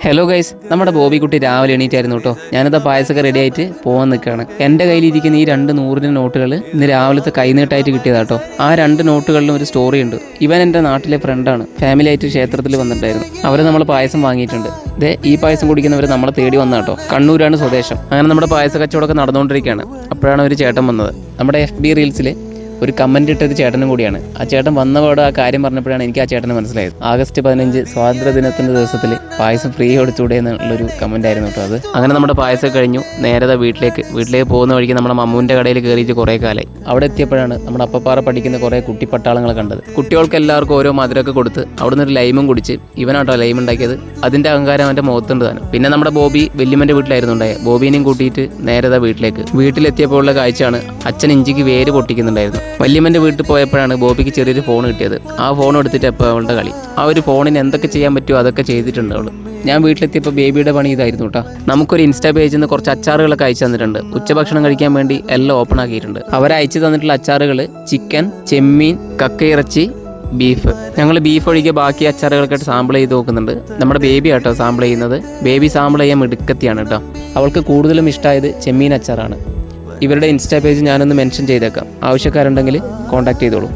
Hello guys, നമ്മുടെ ബോബിക്കുട്ടി രാവിലെ എണീറ്റായിരുന്നു കേട്ടോ. ഞാനിതാ പായസമൊക്കെ റെഡി ആയിട്ട് പോകാൻ നിൽക്കുകയാണ്. എൻ്റെ കയ്യിലിരിക്കുന്ന ഈ 2 100 നോട്ടുകൾ ഇന്ന് രാവിലത്തെ കൈനീട്ടായിട്ട് കിട്ടിയതാട്ടോ. ആ 2 നോട്ടുകളിലും ഒരു സ്റ്റോറി ഉണ്ട്. ഇവൻ എൻ്റെ നാട്ടിലെ ഫ്രണ്ടാണ്. ഫാമിലി ആയിട്ട് ക്ഷേത്രത്തിൽ വന്നിട്ടുണ്ടായിരുന്നു. അവർ നമ്മൾ പായസം വാങ്ങിയിട്ടുണ്ട്. ഈ പായസം കുടിക്കുന്നവർ നമ്മളെ തേടി വന്നാട്ടോ. കണ്ണൂരാണ് സ്വദേശം. അങ്ങനെ നമ്മുടെ പായസ കച്ചവടമൊക്കെ നടന്നുകൊണ്ടിരിക്കുകയാണ്. അപ്പോഴാണ് ഒരു ചേട്ടൻ വന്നത്. നമ്മുടെ FB റീൽസിൽ ഒരു കമൻറ്റ് ഇട്ടൊരു ചേട്ടനും കൂടിയാണ്. ആ ചേട്ടൻ വന്നപാട് ആ കാര്യം പറഞ്ഞപ്പോഴാണ് എനിക്ക് ആ ചേട്ടന് മനസ്സിലായത്. ആഗസ്റ്റ് 15 സ്വാതന്ത്ര്യ ദിനത്തിൻ്റെ ദിവസത്തിൽ പായസം ഫ്രീ കൊടുത്തൂടെ എന്നുള്ളൊരു കമൻ്റ് ആയിരുന്നു കേട്ടോ അത്. അങ്ങനെ നമ്മുടെ പായസം കഴിഞ്ഞു. നേരെ വീട്ടിലേക്ക് പോകുന്ന വഴിക്ക് നമ്മുടെ മമ്മൂൻ്റെ കടയിൽ കയറിയിട്ട് കുറേ കാലമായി. അവിടെ എത്തിയപ്പോഴാണ് നമ്മുടെ അപ്പപ്പാറ പഠിക്കുന്ന കുറേ കുട്ടിപ്പട്ടാളങ്ങളെ കണ്ടത്. കുട്ടികൾക്ക് എല്ലാവർക്കും ഓരോ മധുരമൊക്കെ കൊടുത്ത് അവിടെ നിന്ന് ഒരു ലൈമും കുടിച്ച് ഇവനാട്ടോ ലൈം ഉണ്ടാക്കിയത്. അതിൻ്റെ അഹങ്കാരം അവൻ്റെ മുഖത്തുണ്ട് താനും. പിന്നെ നമ്മുടെ ബോബി വല്യമ്മൻ്റെ വീട്ടിലായിരുന്നു ഉണ്ടായത്. ബോബീനെയും കൂട്ടിയിട്ട് നേരെ വീട്ടിലെത്തിയപ്പോൾ ഉള്ള കാഴ്ചയാണ് അച്ഛൻ ഇഞ്ചിക്ക് വേര് പൊട്ടിക്കുന്നുണ്ടായിരുന്നു. വല്യമ്മൻ്റെ വീട്ടിൽ പോയപ്പോഴാണ് ബോബിക്ക് ചെറിയൊരു ഫോൺ കിട്ടിയത്. ആ ഫോൺ എടുത്തിട്ട് അപ്പോൾ അവളുടെ കളി. ആ ഒരു ഫോണിന് എന്തൊക്കെ ചെയ്യാൻ പറ്റുമോ അതൊക്കെ ചെയ്തിട്ടുണ്ട് അവൾ. ഞാൻ വീട്ടിലെത്തിയപ്പോൾ ബേബിയുടെ പണി ഇതായിരുന്നു കേട്ടോ. നമുക്കൊരു ഇൻസ്റ്റാ പേജിൽ നിന്ന് കുറച്ച് അച്ചാറുകളൊക്കെ അയച്ചു തന്നിട്ടുണ്ട്. ഉച്ചഭക്ഷണം കഴിക്കാൻ വേണ്ടി എല്ലാം ഓപ്പൺ ആക്കിയിട്ടുണ്ട്. അവരയച്ചു തന്നിട്ടുള്ള അച്ചാറുകൾ ചിക്കൻ, ചെമ്മീൻ, കക്കയിറച്ചി, ബീഫ്. ഞങ്ങൾ ബീഫ് ഒഴികെ ബാക്കി അച്ചാറുകളൊക്കെ സാമ്പിൾ ചെയ്ത് നോക്കുന്നുണ്ട്. നമ്മുടെ ബേബി ആട്ടോ സാമ്പിൾ ചെയ്യുന്നത്. ബേബി സാമ്പിൾ ചെയ്യാൻ മിടുക്കത്തിയാണ് കേട്ടോ. അവൾക്ക് കൂടുതലും ഇഷ്ടമായത് ചെമ്മീൻ അച്ചാറാണ്. ഇവരുടെ ഇൻസ്റ്റാ പേജ് ഞാനൊന്ന് മെൻഷൻ ചെയ്തേക്കാം. ആവശ്യക്കാരുണ്ടെങ്കിൽ കോൺടാക്ട് ചെയ്തോളൂ.